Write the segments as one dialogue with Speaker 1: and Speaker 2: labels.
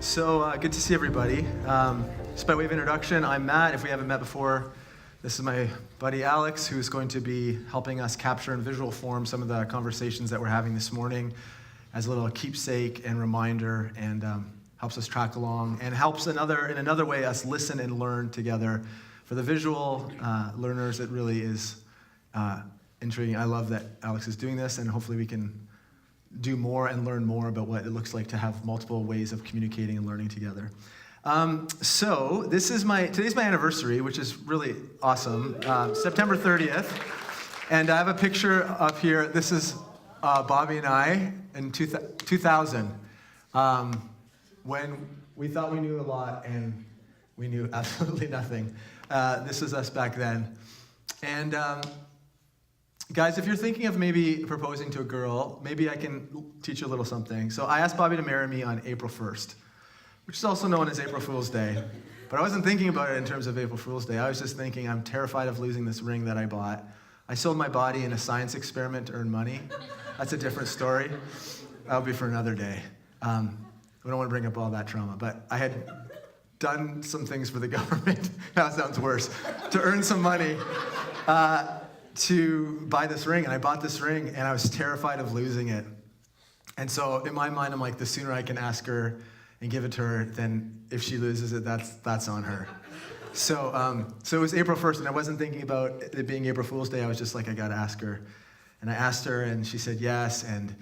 Speaker 1: Good to see everybody. Just by way of introduction, I'm Matt. If we haven't met before, this is my buddy Alex, who's going to be helping us capture in visual form some of the conversations that we're having this morning as a little keepsake and reminder, and helps us track along and helps in another way us listen and learn together. For the visual learners, it really is intriguing. I love that Alex is doing this, and hopefully we can do more and learn more about what it looks like to have multiple ways of communicating and learning together. Today's my anniversary, which is really awesome. September 30th, and I have a picture up here. This is Bobby and I in 2000, when we thought we knew a lot and we knew absolutely nothing. This is us back then. And guys, if you're thinking of maybe proposing to a girl, maybe I can teach you a little something. So I asked Bobby to marry me on April 1st, which is also known as April Fool's Day. But I wasn't thinking about it in terms of April Fool's Day. I was just thinking, I'm terrified of losing this ring that I bought. I sold my body in a science experiment to earn money. That's a different story. That'll be for another day. We don't want to bring up all that trauma. But I had done some things for the government. That sounds worse. To earn some money. To buy this ring, and I bought this ring, and I was terrified of losing it. And so in my mind, I'm like, the sooner I can ask her and give it to her, then if she loses it, that's on her. So it was April 1st, and I wasn't thinking about it being April Fool's Day. I was just like, I gotta ask her. And I asked her, and she said yes. And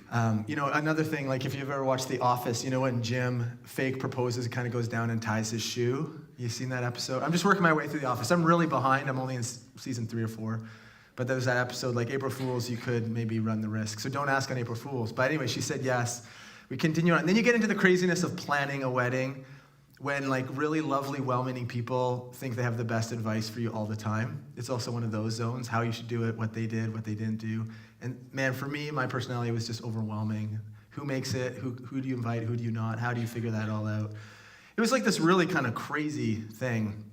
Speaker 1: another thing, like if you've ever watched The Office, when Jim fake proposes, it kind of goes down and ties his shoe. You seen that episode? I'm just working my way through The Office. I'm really behind. I'm only in season 3 or 4. But there was that episode, like April Fools, you could maybe run the risk. So don't ask on April Fools. But anyway, she said yes. We continue on. And then you get into the craziness of planning a wedding when like really lovely, well-meaning people think they have the best advice for you all the time. It's also one of those zones, how you should do it, what they did, what they didn't do. And man, for me, my personality was just overwhelming. Who makes it? Who do you invite? Who do you not? How do you figure that all out? It was like this really kind of crazy thing.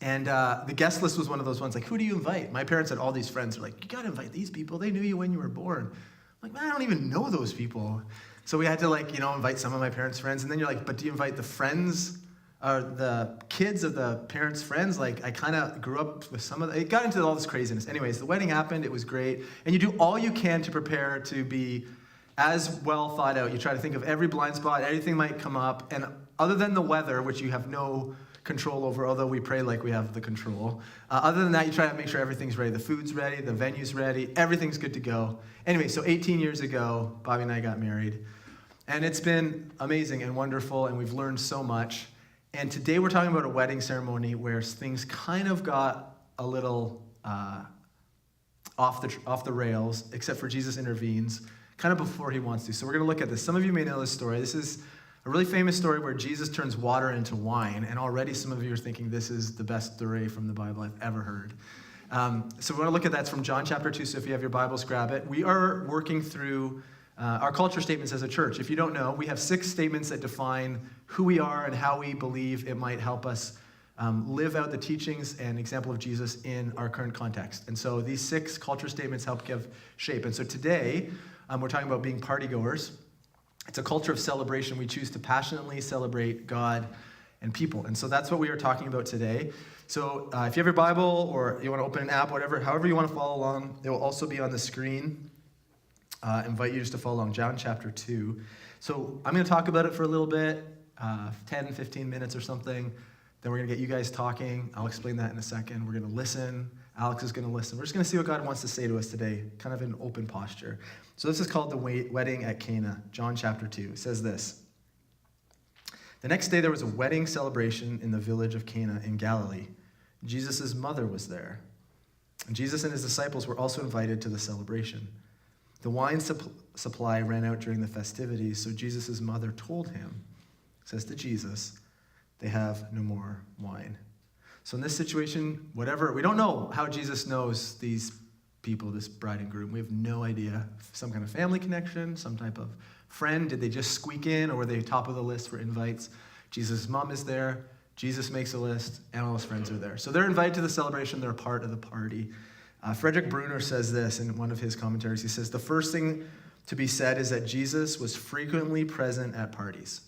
Speaker 1: And the guest list was one of those ones, like, who do you invite? My parents had all these friends. They're like, you got to invite these people. They knew you when you were born. I'm like, man, I don't even know those people. So we had to, invite some of my parents' friends. And then you're like, but do you invite the friends or the kids of the parents' friends? Like, I kind of grew up with some of them. It got into all this craziness. Anyways, the wedding happened. It was great. And you do all you can to prepare to be as well thought out. You try to think of every blind spot. Everything might come up. And other than the weather, which you have no control over, although we pray like we have the control. Other than that, you try to make sure everything's ready. The food's ready, the venue's ready, everything's good to go. Anyway, so 18 years ago, Bobby and I got married. And it's been amazing and wonderful, and we've learned so much. And today we're talking about a wedding ceremony where things kind of got a little off the rails, except for Jesus intervenes, kind of before he wants to. So we're going to look at this. Some of you may know this story. This is a really famous story where Jesus turns water into wine, and already some of you are thinking this is the best story from the Bible I've ever heard. So we're going to look at that. It's from John chapter 2, so if you have your Bibles, grab it. We are working through our culture statements as a church. If you don't know, we have 6 statements that define who we are and how we believe it might help us live out the teachings and example of Jesus in our current context. And so these 6 culture statements help give shape. And so today, we're talking about being partygoers. It's a culture of celebration. We choose to passionately celebrate God and people. And so that's what we are talking about today. So if you have your Bible or you want to open an app, however you want to follow along, it will also be on the screen. Invite you just to follow along, John chapter 2. So I'm going to talk about it for a little bit, 10, 15 minutes or something. Then we're going to get you guys talking. I'll explain that in a second. We're going to listen. Alex is going to listen. We're just going to see what God wants to say to us today, kind of in an open posture. So this is called the wedding at Cana, John chapter 2. It says this. The next day there was a wedding celebration in the village of Cana in Galilee. Jesus' mother was there. And Jesus and his disciples were also invited to the celebration. The wine supply ran out during the festivities, so Jesus' mother told him, says to Jesus, they have no more wine. So in this situation, we don't know how Jesus knows these people, this bride and groom. We have no idea. Some kind of family connection, some type of friend. Did they just squeak in, or were they top of the list for invites? Jesus' mom is there. Jesus makes a list, and all his friends are there. So they're invited to the celebration. They're a part of the party. Frederick Bruner says this in one of his commentaries. He says, the first thing to be said is that Jesus was frequently present at parties.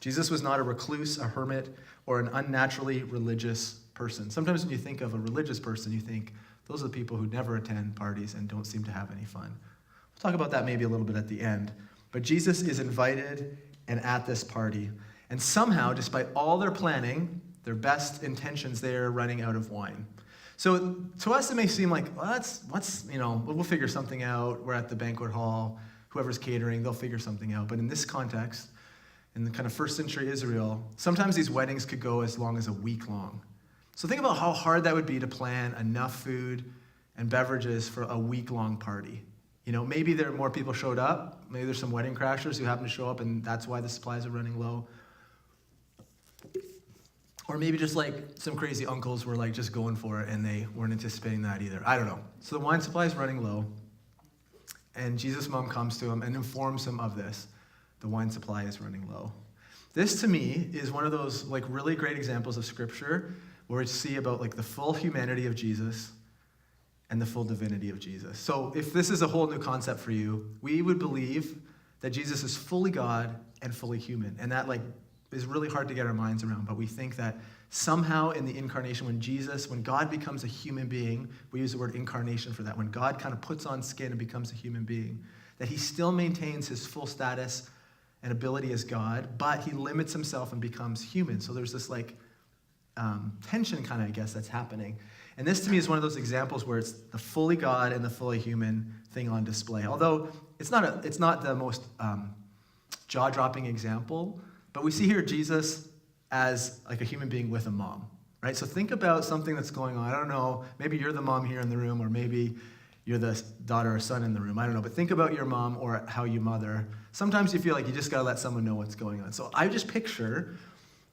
Speaker 1: Jesus was not a recluse, a hermit, or an unnaturally religious person. Sometimes when you think of a religious person, you think those are the people who never attend parties and don't seem to have any fun. We'll talk about that maybe a little bit at the end. But Jesus is invited and at this party. And somehow, despite all their planning, their best intentions, they're running out of wine. So to us, it may seem like, well, we'll figure something out. We're at the banquet hall. Whoever's catering, they'll figure something out. But in this context, in the kind of first century Israel, sometimes these weddings could go as long as a week long. So think about how hard that would be to plan enough food and beverages for a week-long party. Maybe more people showed up. Maybe there's some wedding crashers who happen to show up, and that's why the supplies are running low. Or maybe just like some crazy uncles were like just going for it and they weren't anticipating that either. I don't know. So the wine supply is running low, and Jesus' mom comes to him and informs him of this. The wine supply is running low. This to me is one of those like really great examples of scripture where we see about like the full humanity of Jesus and the full divinity of Jesus. So if this is a whole new concept for you, we would believe that Jesus is fully God and fully human. And that like is really hard to get our minds around, but we think that somehow in the incarnation, when God becomes a human being, we use the word incarnation for that, when God kind of puts on skin and becomes a human being, that he still maintains his full status and ability as God, but he limits himself and becomes human. So there's this like tension kind of, I guess, that's happening. And this to me is one of those examples where it's the fully God and the fully human thing on display. Although it's not the most jaw-dropping example, but we see here Jesus as like a human being with a mom, right? So think about something that's going on. I don't know, maybe you're the mom here in the room, or maybe you're the daughter or son in the room. I don't know, but think about your mom or how you mother. Sometimes you feel like you just gotta let someone know what's going on. So I just picture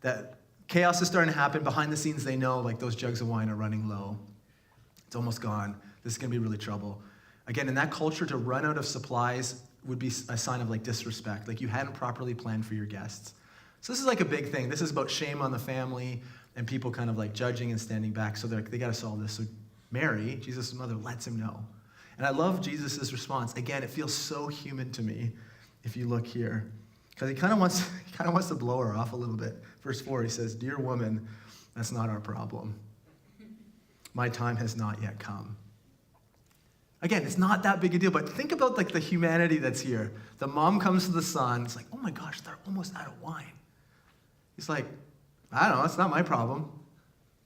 Speaker 1: that chaos is starting to happen. Behind the scenes, they know like those jugs of wine are running low. It's almost gone. This is gonna be really trouble. Again, in that culture, to run out of supplies would be a sign of like disrespect. Like you hadn't properly planned for your guests. So this is like a big thing. This is about shame on the family and people kind of like judging and standing back. So they got to solve this. So Mary, Jesus' mother, lets him know. And I love Jesus' response. Again, it feels so human to me if you look here. Because he kind of wants to blow her off a little bit. Verse 4, he says, "Dear woman, that's not our problem. My time has not yet come." Again, it's not that big a deal, but think about like the humanity that's here. The mom comes to the son. It's like, oh my gosh, they're almost out of wine. He's like, I don't know, it's not my problem.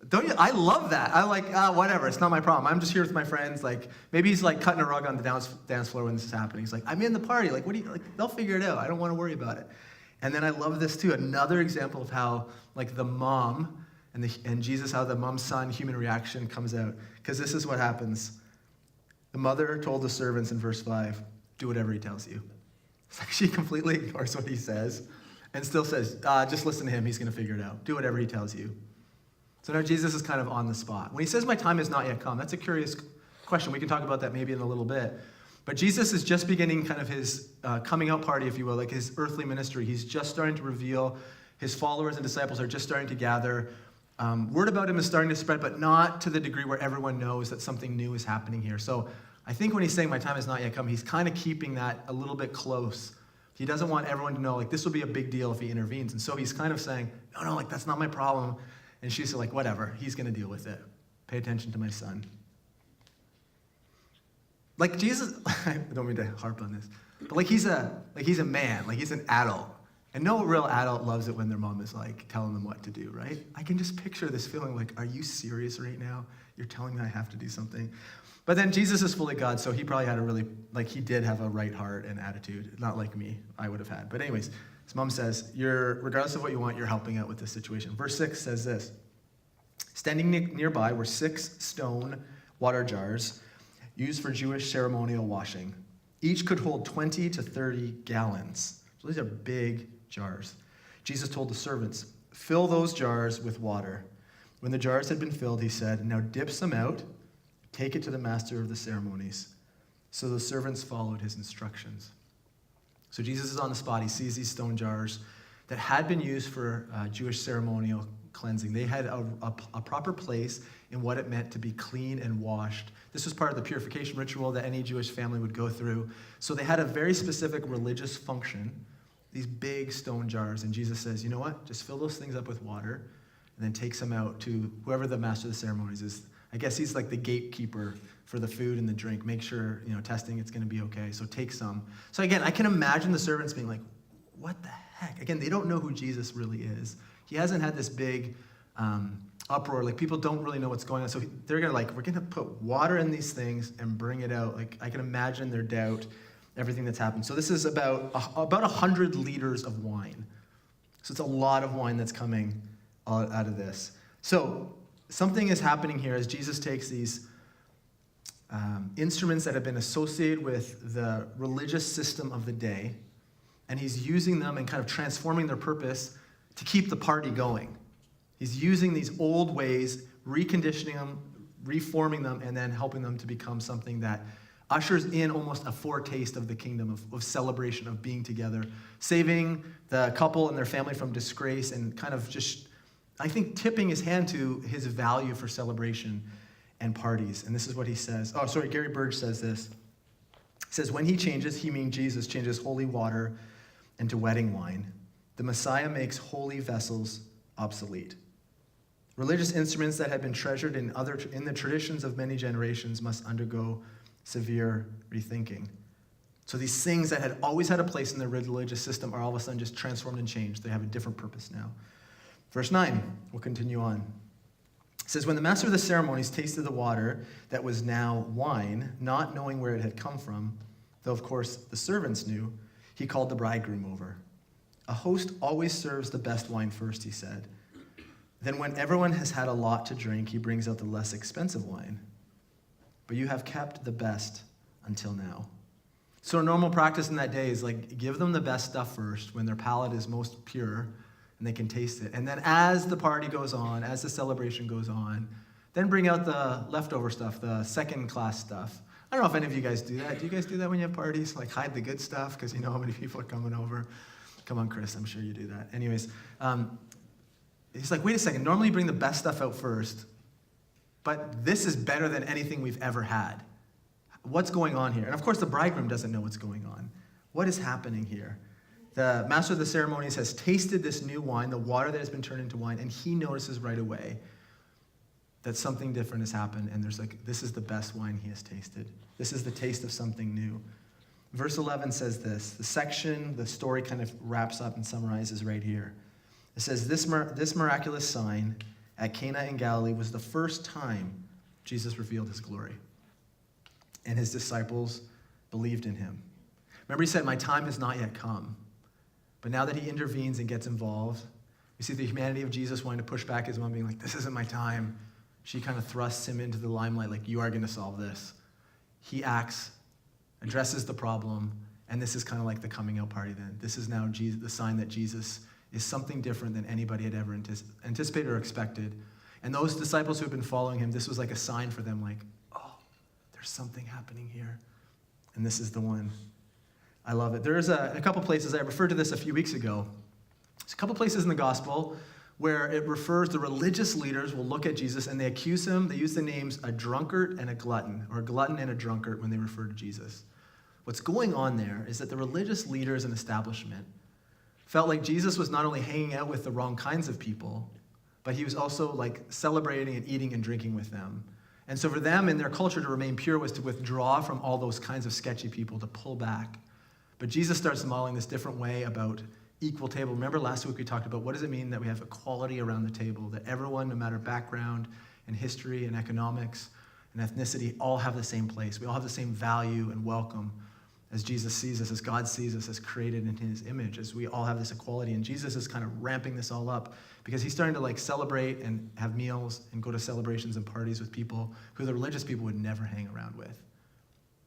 Speaker 1: Don't you? I love that. I like, whatever, it's not my problem. I'm just here with my friends. Like, maybe he's like cutting a rug on the dance floor when this is happening. He's like, I'm in the party. Like, they'll figure it out. I don't want to worry about it. And then I love this too. Another example of how like the mom and Jesus, how the mom's son human reaction comes out. Because this is what happens. The mother told the servants in verse 5, do whatever he tells you. It's like she completely ignores what he says and still says, just listen to him. He's going to figure it out. Do whatever he tells you. So now Jesus is kind of on the spot. When he says, my time has not yet come, that's a curious question. We can talk about that maybe in a little bit. But Jesus is just beginning kind of his coming out party, if you will, like his earthly ministry. He's just starting to reveal. His followers and disciples are just starting to gather. Word about him is starting to spread, but not to the degree where everyone knows that something new is happening here. So I think when he's saying my time has not yet come, he's kind of keeping that a little bit close. He doesn't want everyone to know, like, this will be a big deal if he intervenes. And so he's kind of saying, no, like, that's not my problem. And she's like, whatever, he's going to deal with it. Pay attention to my son. Like Jesus, I don't mean to harp on this, but he's a man, like he's an adult. And no real adult loves it when their mom is like telling them what to do, right? I can just picture this feeling like, are you serious right now? You're telling me I have to do something. But then Jesus is fully God, so he probably had he did have a right heart and attitude, not like me, I would have had. But anyways, his mom says, regardless of what you want, you're helping out with this situation. Verse 6 says this, standing nearby were 6 stone water jars used for Jewish ceremonial washing. Each could hold 20 to 30 gallons. So these are big jars. Jesus told the servants, fill those jars with water. When the jars had been filled, he said, now dip some out. Take it to the master of the ceremonies. So the servants followed his instructions. So Jesus is on the spot. He sees these stone jars that had been used for Jewish ceremonial cleansing. They had a proper place in what it meant to be clean and washed. This was part of the purification ritual that any Jewish family would go through. So they had a very specific religious function these big stone jars. And Jesus says, you know what? Just fill those things up with water and then take some out to whoever the master of the ceremonies is. I guess he's like the gatekeeper for the food and the drink. Make sure, testing it's going to be okay. So take some. So again, I can imagine the servants being like, what the heck? Again, they don't know who Jesus really is. He hasn't had this big uproar. Like, people don't really know what's going on. So they're going to we're going to put water in these things and bring it out. Like, I can imagine their doubt, everything that's happened. So this is about 100 liters of wine. So it's a lot of wine that's coming out of this. So something is happening here as Jesus takes these instruments that have been associated with the religious system of the day, and he's using them and kind of transforming their purpose to keep the party going. He's using these old ways, reconditioning them, reforming them, and then helping them to become something that ushers in almost a foretaste of the kingdom of celebration, of being together, saving the couple and their family from disgrace, and kind of just, I think, tipping his hand to his value for celebration and parties. And this is what he says. Gary Burge says this. He says, when he changes, he means Jesus changes holy water into wedding wine. The Messiah makes holy vessels obsolete. Religious instruments that had been treasured in the traditions of many generations must undergo severe rethinking. So these things that had always had a place in the religious system are all of a sudden just transformed and changed. They have a different purpose now. Verse 9, we'll continue on. It says, when the master of the ceremonies tasted the water that was now wine, not knowing where it had come from, though of course the servants knew, he called the bridegroom over. A host always serves the best wine first, he said. Then when everyone has had a lot to drink, he brings out the less expensive wine. But you have kept the best until now. So a normal practice in that day is give them the best stuff first when their palate is most pure and they can taste it. And then as the party goes on, as the celebration goes on, then bring out the leftover stuff, the second-class stuff. I don't know if any of you guys do that. Do you guys do that when you have parties? Hide the good stuff because you know how many people are coming over? Come on, Chris, I'm sure you do that. Anyways, he's like, wait a second. Normally you bring the best stuff out first, but this is better than anything we've ever had. What's going on here? And of course, the bridegroom doesn't know what's going on. What is happening here? The master of the ceremonies has tasted this new wine, the water that has been turned into wine, and he notices right away that something different has happened, and this is the best wine he has tasted. This is the taste of something new. Verse 11 says this. The story kind of wraps up and summarizes right here. It says, this miraculous sign at Cana in Galilee was the first time Jesus revealed his glory, and his disciples believed in him. Remember, he said, my time has not yet come. But now that he intervenes and gets involved, you see the humanity of Jesus wanting to push back his mom, being like, this isn't my time. She kind of thrusts him into the limelight, you are going to solve this. He acts, addresses the problem, and this is kind of like the coming out party then. This is now the sign that Jesus is something different than anybody had ever anticipated or expected. And those disciples who had been following him, this was like a sign for them, there's something happening here. And this is the one. I love it. There's a couple places, I referred to this a few weeks ago. There's a couple places in the gospel where it refers, the religious leaders will look at Jesus and they accuse him, they use the names a drunkard and a glutton, or a glutton and a drunkard when they refer to Jesus. What's going on there is that the religious leaders and establishment felt like Jesus was not only hanging out with the wrong kinds of people, but he was also celebrating and eating and drinking with them. And so for them in their culture to remain pure was to withdraw from all those kinds of sketchy people, to pull back. But Jesus starts modeling this different way about equal table. Remember last week we talked about what does it mean that we have equality around the table, that everyone, no matter background and history and economics and ethnicity, all have the same place. We all have the same value and welcome as Jesus sees us, as God sees us, as created in his image, as we all have this equality. And Jesus is kind of ramping this all up because he's starting to celebrate and have meals and go to celebrations and parties with people who the religious people would never hang around with.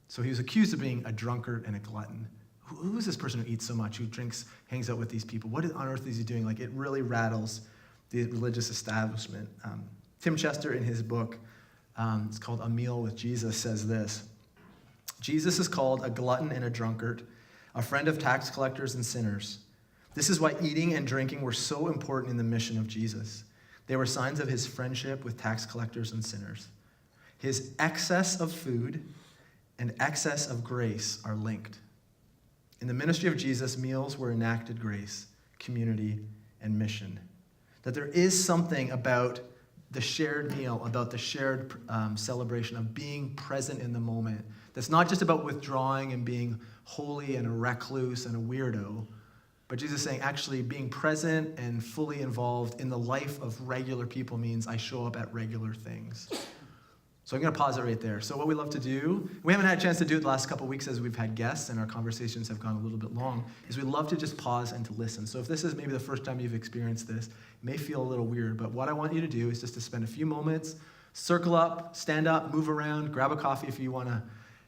Speaker 1: So he was accused of being a drunkard and a glutton. Who is this person who eats so much, who drinks, hangs out with these people? What on earth is he doing? It really rattles the religious establishment. Tim Chester, in his book, it's called A Meal with Jesus, says this. Jesus is called a glutton and a drunkard, a friend of tax collectors and sinners. This is why eating and drinking were so important in the mission of Jesus. They were signs of his friendship with tax collectors and sinners. His excess of food and excess of grace are linked. In In the ministry of Jesus, meals were enacted grace, community, and mission. That there is something about the shared meal, about the shared celebration of being present in the moment. That's not just about withdrawing and being holy and a recluse and a weirdo, but Jesus is saying actually being present and fully involved in the life of regular people means I show up at regular things. So I'm going to pause it right there. So what we love to do, we haven't had a chance to do it the last couple of weeks as we've had guests and our conversations have gone a little bit long, is we love to just pause and to listen. So if this is maybe the first time you've experienced this, it may feel a little weird, but what I want you to do is just to spend a few moments, circle up, stand up, move around, grab a coffee if you want to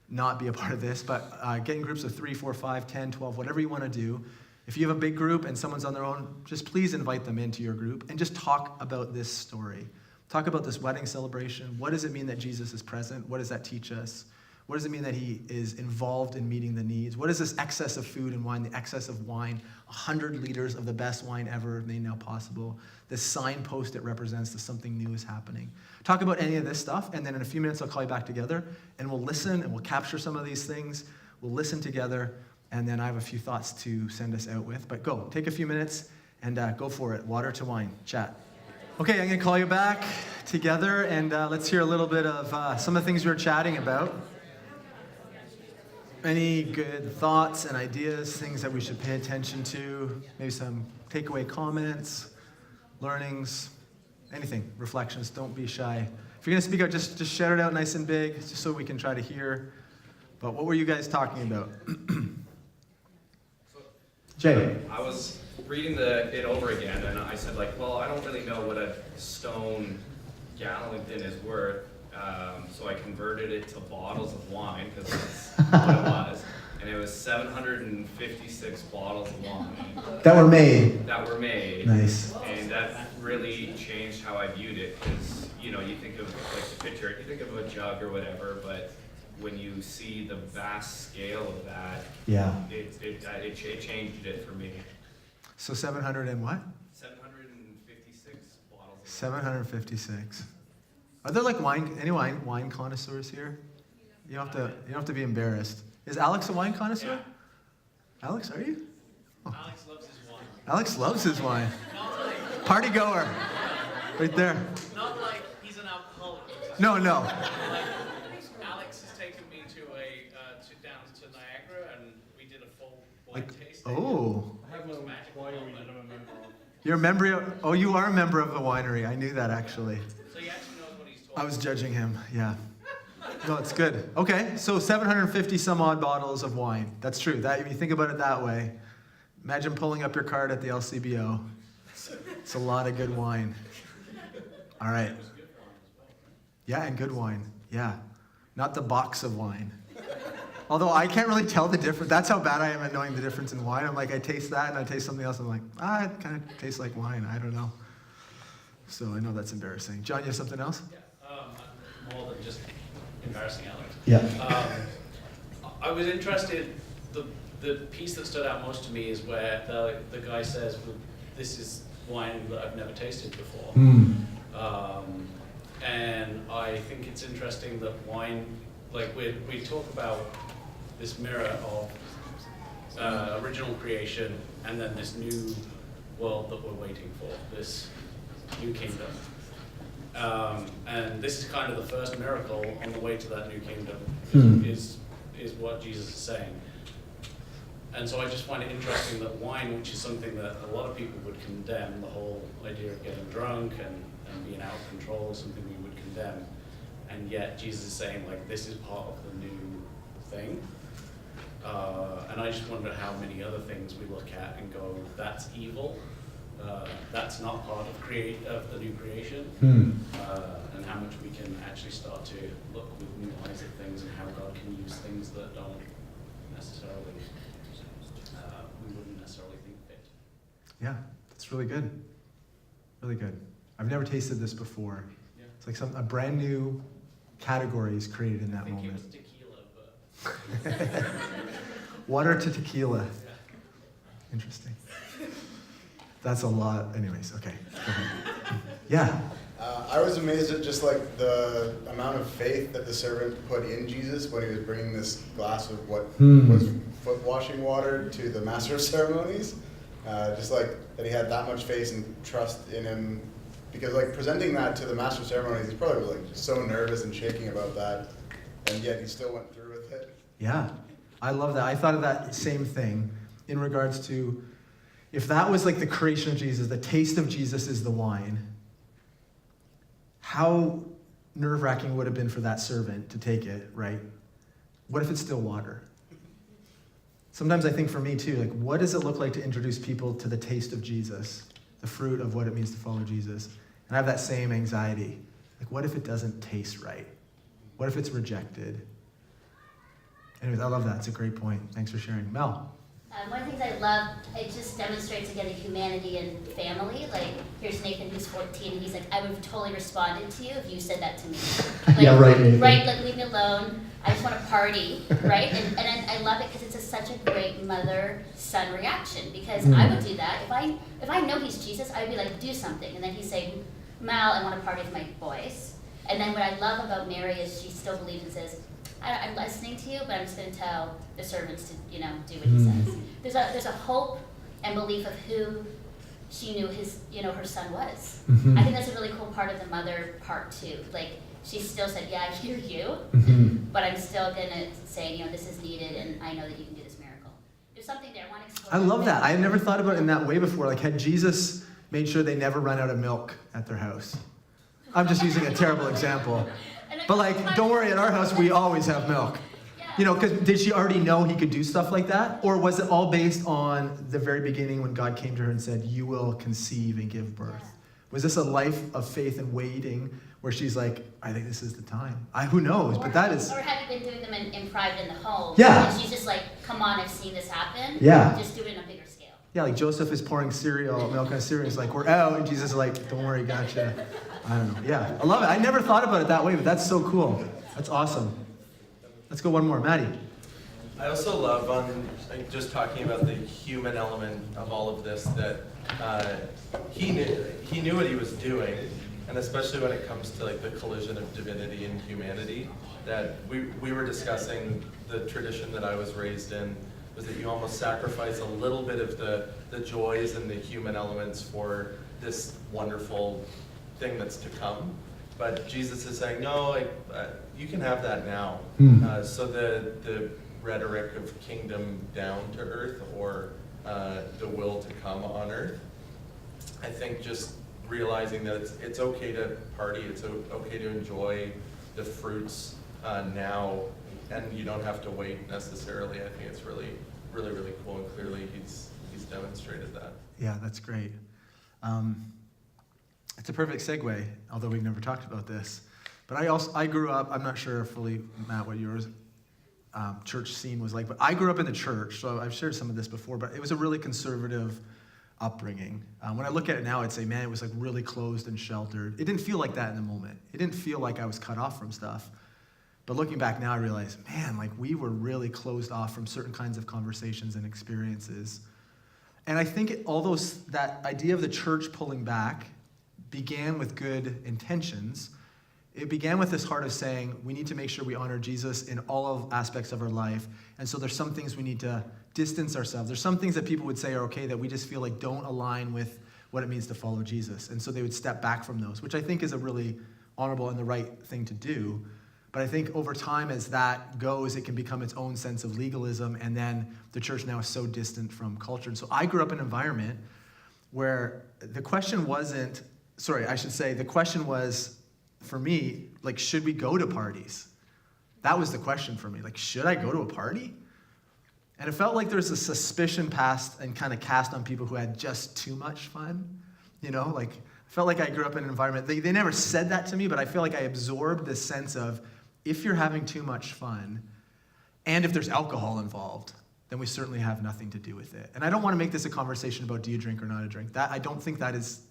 Speaker 1: not be a part of this, but get in groups of 3, 4, 5, 10, 12, whatever you want to do. If you have a big group and someone's on their own, just please invite them into your group and just talk about this story. Talk about this wedding celebration. What does it mean that Jesus is present? What does that teach us? What does it mean that he is involved in meeting the needs? What is this excess of food and wine, the excess of wine, 100 liters of the best wine ever made now possible? This signpost it represents that something new is happening. Talk about any of this stuff, and then in a few minutes I'll call you back together, and we'll listen, and we'll capture some of these things. We'll listen together, and then I have a few thoughts to send us out with. But go, take a few minutes, and go for it. Water to wine, chat. Okay, I'm going to call you back together, and let's hear a little bit of some of the things we were chatting about. Any good thoughts and ideas, things that we should pay attention to, maybe some takeaway comments, learnings, anything, reflections, don't be shy. If you're going to speak out, just shout it out nice and big, just so we can try to hear. But what were you guys talking about? Jay.
Speaker 2: I was reading it over again, and I said, well, I don't really know what a stone gallon is worth, so I converted it to bottles of wine, because that's what it was. And it was 756 bottles of wine.
Speaker 1: That were made.
Speaker 2: Nice. And that really changed how I viewed it, because, you think of the picture, you think of a jug or whatever, but when you see the vast scale of that,
Speaker 1: yeah,
Speaker 2: it changed it for me.
Speaker 1: So 700 and what?
Speaker 2: 756 bottles.
Speaker 1: 756. Are there any wine connoisseurs here? You don't have to be embarrassed. Is Alex a wine connoisseur?
Speaker 3: Yeah.
Speaker 1: Alex, are you?
Speaker 3: Oh. Alex loves his wine.
Speaker 1: Alex loves his wine.
Speaker 3: Not like,
Speaker 1: Partygoer. Right there.
Speaker 3: Not like he's an alcoholic.
Speaker 1: No.
Speaker 3: Like, Alex has taken me down to Niagara, and we did a full wine tasting.
Speaker 1: Oh.
Speaker 4: I have a winery that I'm a member of.
Speaker 1: You're a member of, you are a member of the winery. I knew that actually.
Speaker 3: So he actually knows what he's talking
Speaker 1: I was judging him, yeah. No, it's good. Okay, so 750 some odd bottles of wine. That's true. That, if you think about it that way, imagine pulling up your card at the LCBO. It's a lot of good wine. All right. Yeah, and good wine. Yeah. Not the box of wine. Although I can't really tell the difference. That's how bad I am at knowing the difference in wine. I'm like, I taste that and I taste something else. I'm like, it kind of tastes like wine. I don't know. So I know that's embarrassing. John, you have something else?
Speaker 3: Yeah, more than just embarrassing Alex.
Speaker 1: Yeah.
Speaker 3: I was interested, the piece that stood out most to me is where the guy says, well, this is wine that I've never tasted before. And I think it's interesting that wine, like we talk about this mirror of original creation and then this new world that we're waiting for, this new kingdom. And this is kind of the first miracle on the way to that new kingdom, is what Jesus is saying. And so I just find it interesting that wine, which is something that a lot of people would condemn, the whole idea of getting drunk and being out of control is something we would condemn. And yet Jesus is saying, this is part of the new thing. And I just wonder how many other things we look at and go, that's evil. That's not part of the new creation, and how much we can actually start to look with new eyes at things and how God can use things that don't necessarily, we wouldn't necessarily think fit.
Speaker 1: Yeah, that's really good. Really good. I've never tasted this before.
Speaker 3: Yeah.
Speaker 1: It's like a brand new category is created in that moment.
Speaker 3: I think it was tequila, but...
Speaker 1: Water to tequila.
Speaker 3: Yeah.
Speaker 1: Interesting. That's a lot. Anyways, okay. Go ahead. Yeah.
Speaker 5: I was amazed at just like the amount of faith that the servant put in Jesus when he was bringing this glass of what was foot washing water to the master of ceremonies. Just like that he had that much faith and trust in him, because like presenting that to the master of ceremonies, he probably was like so nervous and shaking about that, and yet he still went through with it.
Speaker 1: Yeah, I love that. I thought of that same thing in regards to if that was like the creation of Jesus, the taste of Jesus is the wine, how nerve-wracking would it have been for that servant to take it, right? What if it's still water? Sometimes I think for me too, like what does it look like to introduce people to the taste of Jesus, the fruit of what it means to follow Jesus? And I have that same anxiety. Like what if it doesn't taste right? What if it's rejected? Anyways, I love that. It's a great point. Thanks for sharing. Mel.
Speaker 6: One of the things I love, it just demonstrates again the humanity and family. Like, here's Nathan who's 14, and he's like, I would have totally responded to you if you said that to me. Like,
Speaker 1: Yeah, right, Nathan.
Speaker 6: Right, like, leave me alone. I just want to party, right? And I love it because it's such a great mother-son reaction, because I would do that. If I know he's Jesus, I would be like, do something. And then he's saying, Mal, I want to party with my boys. And then what I love about Mary is she still believes and says, I'm listening to you, but I'm just going to tell the servants to, do what he says. There's a hope and belief of who she knew her son was. I think that's a really cool part of the mother part too. Like, she still said, yeah, I hear you, but I'm still going to say, this is needed, and I know that you can do this miracle. There's something there I want to explore.
Speaker 1: I love that. I had never thought about it in that way before. Like, had Jesus made sure they never run out of milk at their house? I'm just using a terrible example. But like, don't worry, at our house, we always have milk. Because did she already know he could do stuff like that? Or was it all based on the very beginning when God came to her and said, you will conceive and give birth? Was this a life of faith and waiting where she's like, I think this is the time? Who knows? But that is...
Speaker 6: Or have you been doing them in private in the home?
Speaker 1: Yeah.
Speaker 6: And she's just like, come on, I've seen this happen.
Speaker 1: Yeah.
Speaker 6: Just do it in a bigger scale.
Speaker 1: Yeah, like Joseph is pouring milk on cereal. He's like, we're out. And Jesus is like, don't worry, gotcha. I don't know. Yeah, I love it. I never thought about it that way, but that's so cool. That's awesome. Let's go one more. Maddie.
Speaker 7: I also love just talking about the human element of all of this, that he knew what he was doing, and especially when it comes to like the collision of divinity and humanity, that we were discussing the tradition that I was raised in, was that you almost sacrifice a little bit of the joys and the human elements for this wonderful thing that's to come. But Jesus is saying, no, you can have that now. So the rhetoric of kingdom down to earth, or the will to come on earth, I think just realizing that it's okay to party, it's okay to enjoy the fruits now, and you don't have to wait necessarily. I think it's really, really, really cool, and clearly he's demonstrated that.
Speaker 1: Yeah, that's great. It's a perfect segue, although we've never talked about this. But I grew up, I'm not sure fully, Matt, what yours church scene was like, but I grew up in the church, so I've shared some of this before, but it was a really conservative upbringing. When I look at it now, I'd say, man, it was like really closed and sheltered. It didn't feel like that in the moment. It didn't feel like I was cut off from stuff. But looking back now, I realize, man, like we were really closed off from certain kinds of conversations and experiences. And I think that idea of the church pulling back began with good intentions. It began with this heart of saying, we need to make sure we honor Jesus in all of aspects of our life. And so there's some things we need to distance ourselves. There's some things that people would say are okay that we just feel like don't align with what it means to follow Jesus. And so they would step back from those, which I think is a really honorable and the right thing to do. But I think over time, as that goes, it can become its own sense of legalism, and then the church now is so distant from culture. And so I grew up in an environment where the question wasn't, the question was, for me, like, should we go to parties? That was the question for me. Like, should I go to a party? And it felt like there's a suspicion passed and kind of cast on people who had just too much fun. Like, I felt like I grew up in an environment, they never said that to me, but I feel like I absorbed this sense of, if you're having too much fun, and if there's alcohol involved, then we certainly have nothing to do with it. And I don't want to make this a conversation about do you drink or not a drink. I don't think that is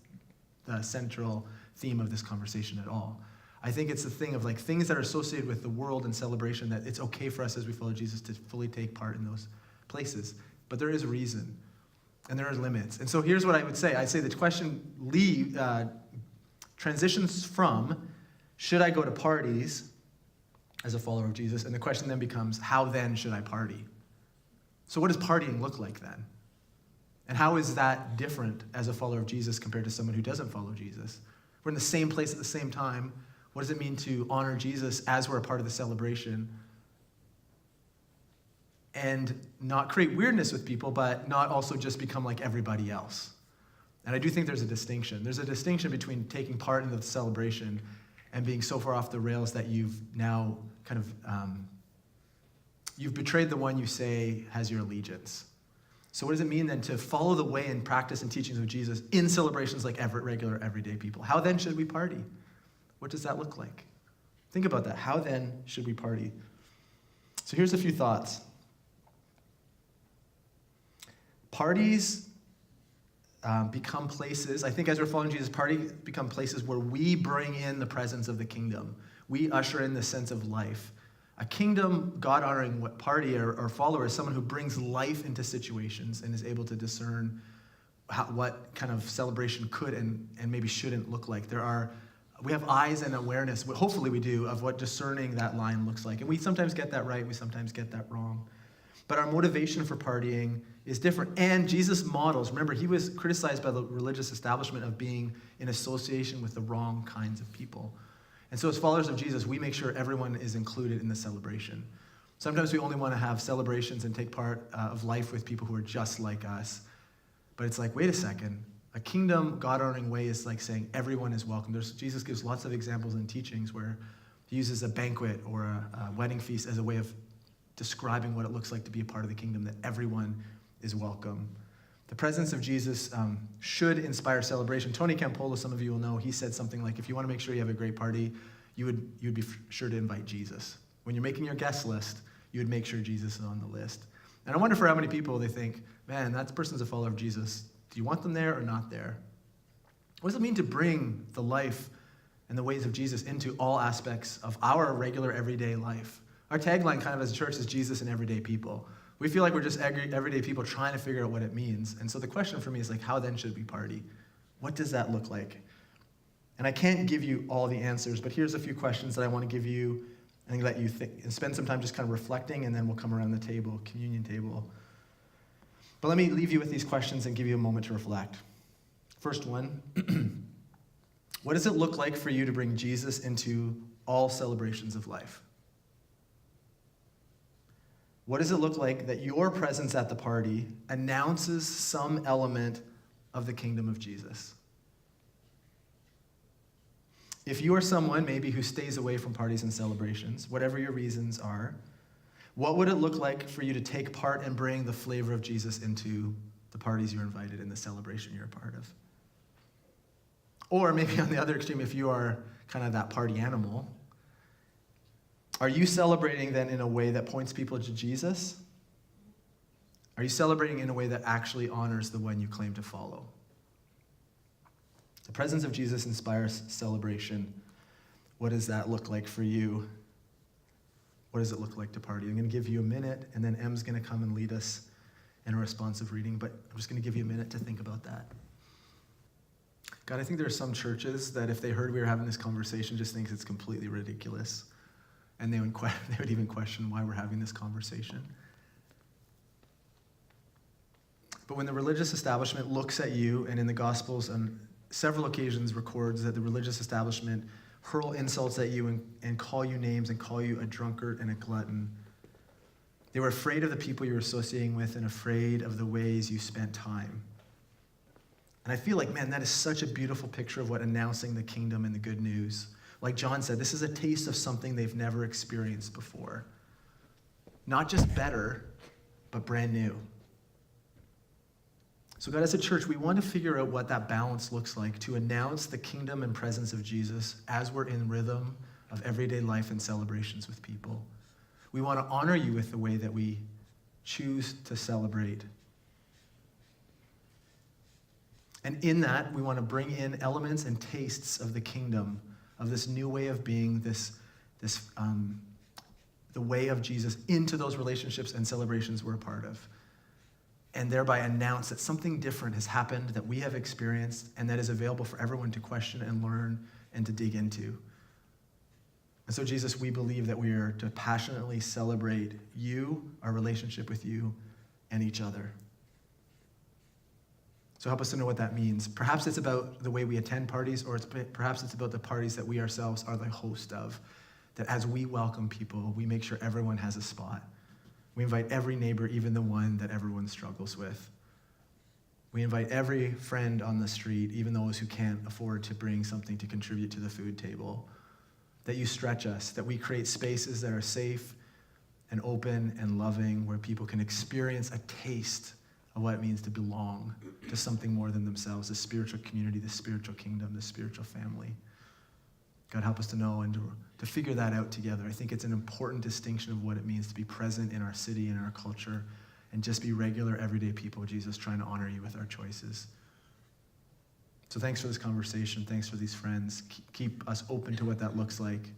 Speaker 1: the central theme of this conversation at all. I think it's the thing of like things that are associated with the world and celebration, that it's okay for us as we follow Jesus to fully take part in those places. But there is a reason, and there are limits. And so here's what I would say. I'd say the question transitions from, should I go to parties as a follower of Jesus? And the question then becomes, how then should I party? So what does partying look like then? And how is that different as a follower of Jesus compared to someone who doesn't follow Jesus? We're in the same place at the same time. What does it mean to honor Jesus as we're a part of the celebration? And not create weirdness with people, but not also just become like everybody else. And I do think there's a distinction. There's a distinction between taking part in the celebration and being so far off the rails that you've now kind of, you've betrayed the one you say has your allegiance. So what does it mean then to follow the way and practice and teachings of Jesus in celebrations like regular, everyday people? How then should we party? What does that look like? Think about that. How then should we party? So here's a few thoughts. Parties become places, I think as we're following Jesus, parties become places where we bring in the presence of the kingdom. We usher in the sense of life. A kingdom, God-honoring party or follower is someone who brings life into situations and is able to discern what kind of celebration could and maybe shouldn't look like. We have eyes and awareness, hopefully we do, of what discerning that line looks like. And we sometimes get that right, we sometimes get that wrong. But our motivation for partying is different. And Jesus models, remember, he was criticized by the religious establishment of being in association with the wrong kinds of people. And so as followers of Jesus, we make sure everyone is included in the celebration. Sometimes we only want to have celebrations and take part of life with people who are just like us. But it's like, wait a second. A kingdom, God-honoring way is like saying everyone is welcome. Jesus gives lots of examples in teachings where he uses a banquet or a wedding feast as a way of describing what it looks like to be a part of the kingdom, that everyone is welcome. The presence of Jesus should inspire celebration. Tony Campolo, some of you will know, he said something like, if you want to make sure you have a great party, you'd be sure to invite Jesus. When you're making your guest list, you would make sure Jesus is on the list. And I wonder for how many people they think, man, that person's a follower of Jesus. Do you want them there or not there? What does it mean to bring the life and the ways of Jesus into all aspects of our regular, everyday life? Our tagline kind of as a church is Jesus and everyday people. We feel like we're just everyday people trying to figure out what it means. And so the question for me is like, how then should we party? What does that look like? And I can't give you all the answers, but here's a few questions that I want to give you and let you think and spend some time just kind of reflecting, and then we'll come around the table, communion table. But let me leave you with these questions and give you a moment to reflect. First one, what does it look like for you to bring Jesus into all celebrations of life? What does it look like that your presence at the party announces some element of the kingdom of Jesus? If you are someone maybe who stays away from parties and celebrations, whatever your reasons are, what would it look like for you to take part and bring the flavor of Jesus into the parties you're invited in, the celebration you're a part of? Or maybe on the other extreme, if you are kind of that party animal, are you celebrating then in a way that points people to Jesus? Are you celebrating in a way that actually honors the one you claim to follow? The presence of Jesus inspires celebration. What does that look like for you? What does it look like to party? I'm going to give you a minute, and then Em's going to come and lead us in a responsive reading, but I'm just going to give you a minute to think about that. God, I think there are some churches that if they heard we were having this conversation, just think it's completely ridiculous. And they would even question why we're having this conversation. But when the religious establishment looks at you, and in the Gospels on several occasions records that the religious establishment hurl insults at you and call you names and call you a drunkard and a glutton, they were afraid of the people you were associating with and afraid of the ways you spent time. And I feel like, man, that is such a beautiful picture of what announcing the kingdom and the good news. Like John said, this is a taste of something they've never experienced before. Not just better, but brand new. So God, as a church, we want to figure out what that balance looks like to announce the kingdom and presence of Jesus as we're in rhythm of everyday life and celebrations with people. We want to honor you with the way that we choose to celebrate. And in that, we want to bring in elements and tastes of the kingdom, of this new way of being, the way of Jesus into those relationships and celebrations we're a part of. and thereby announce that something different has happened that we have experienced and that is available for everyone to question and learn and to dig into. And so, Jesus, we believe that we are to passionately celebrate you, our relationship with you, and each other. So help us to know what that means. Perhaps it's about the way we attend parties, or perhaps it's about the parties that we ourselves are the host of, that as we welcome people, we make sure everyone has a spot. We invite every neighbor, even the one that everyone struggles with. We invite every friend on the street, even those who can't afford to bring something to contribute to the food table. That you stretch us, that we create spaces that are safe and open and loving, where people can experience a taste of what it means to belong to something more than themselves, the spiritual community, the spiritual kingdom, the spiritual family. God, help us to know and to figure that out together. I think it's an important distinction of what it means to be present in our city and our culture and just be regular, everyday people, Jesus, trying to honor you with our choices. So thanks for this conversation. Thanks for these friends. Keep us open to what that looks like.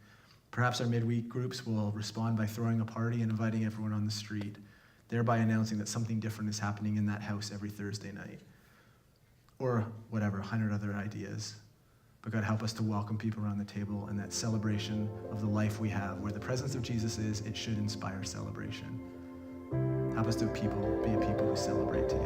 Speaker 1: Perhaps our midweek groups will respond by throwing a party and inviting everyone on the street, thereby announcing that something different is happening in that house every Thursday night. Or whatever, 100 other ideas. But God, help us to welcome people around the table and that celebration of the life we have. Where the presence of Jesus is, it should inspire celebration. Help us to be a people who celebrate together.